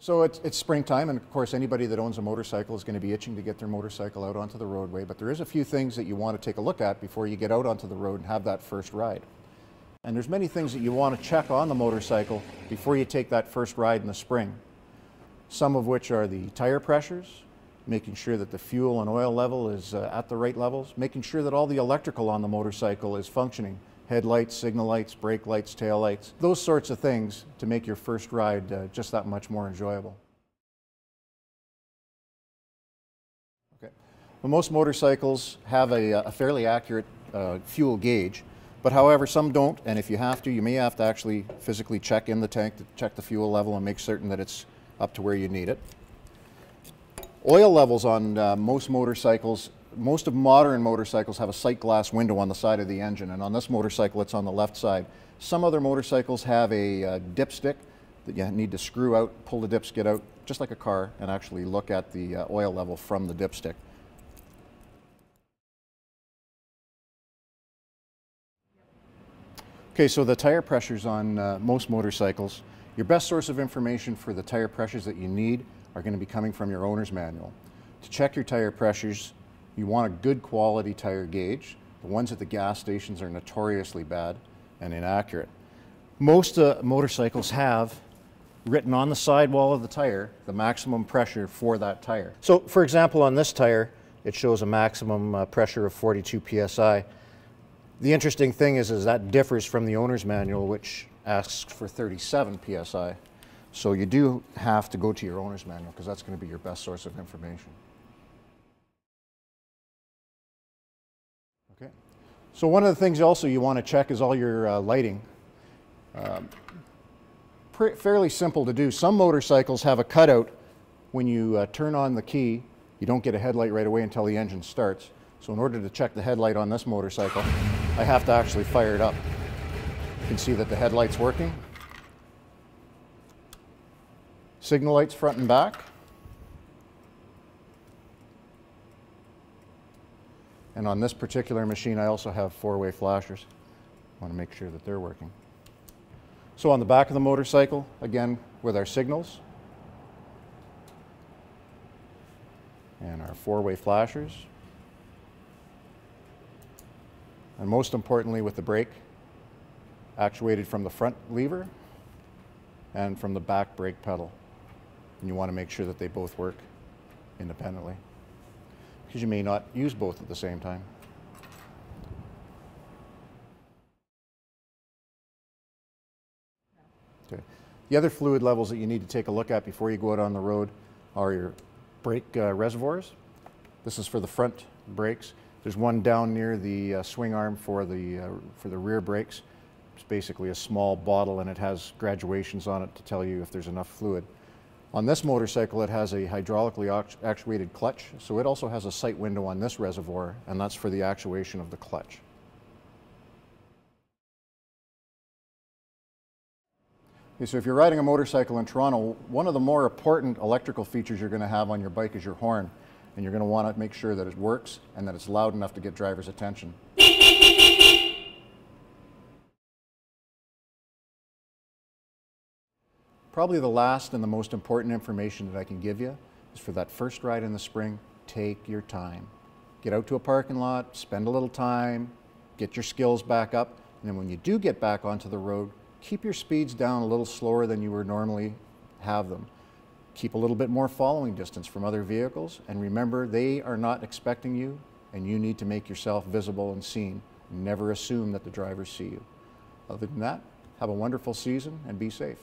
So it's springtime, and of course anybody that owns a motorcycle is going to be itching to get their motorcycle out onto the roadway, but there is a few things that you want to take a look at before you get out onto the road and have that first ride. And there's many things that you want to check on the motorcycle before you take that first ride in the spring. Some of which are the tire pressures, making sure that the fuel and oil level is at the right levels, making sure that all the electrical on the motorcycle is functioning. Headlights, signal lights, brake lights, tail lights, those sorts of things to make your first ride just that much more enjoyable. Okay. Well, most motorcycles have a fairly accurate fuel gauge, but however some don't, and if you have to, you may have to actually physically check in the tank to check the fuel level and make certain that it's up to where you need it. Oil levels on most motorcycles, most of modern motorcycles have a sight glass window on the side of the engine, and on this motorcycle it's on the left side. Some other motorcycles have a dipstick that you need to screw out, pull the dipstick out, just like a car, and actually look at the oil level from the dipstick. Okay, so the tire pressures on most motorcycles, your best source of information for the tire pressures that you need are going to be coming from your owner's manual. To check your tire pressures, you want a good quality tire gauge. The ones at the gas stations are notoriously bad and inaccurate. Most motorcycles have written on the sidewall of the tire the maximum pressure for that tire. So for example, on this tire it shows a maximum pressure of 42 psi. The interesting thing is that differs from the owner's manual, which asks for 37 psi. So you do have to go to your owner's manual because that's going to be your best source of information. Okay. So one of the things also you want to check is all your lighting. Fairly simple to do. Some motorcycles have a cutout when you turn on the key. You don't get a headlight right away until the engine starts. So in order to check the headlight on this motorcycle, I have to actually fire it up. You can see that the headlight's working. Signal lights front and back. And on this particular machine, I also have four-way flashers. I want to make sure that they're working. So on the back of the motorcycle, again, with our signals and our four-way flashers. And most importantly, with the brake, actuated from the front lever and from the back brake pedal. And you want to make sure that they both work independently, because you may not use both at the same time. Okay. The other fluid levels that you need to take a look at before you go out on the road are your brake reservoirs. This is for the front brakes. There's one down near the swing arm for the rear brakes. It's basically a small bottle and it has graduations on it to tell you if there's enough fluid. On this motorcycle, it has a hydraulically actuated clutch, so it also has a sight window on this reservoir, and that's for the actuation of the clutch. Okay, so if you're riding a motorcycle in Toronto, one of the more important electrical features you're going to have on your bike is your horn, and you're going to want to make sure that it works and that it's loud enough to get drivers' attention. Probably the last and the most important information that I can give you is for that first ride in the spring, take your time. Get out to a parking lot, spend a little time, get your skills back up, and then when you do get back onto the road, keep your speeds down a little slower than you would normally have them. Keep a little bit more following distance from other vehicles, and remember, they are not expecting you, and you need to make yourself visible and seen. Never assume that the drivers see you. Other than that, have a wonderful season and be safe.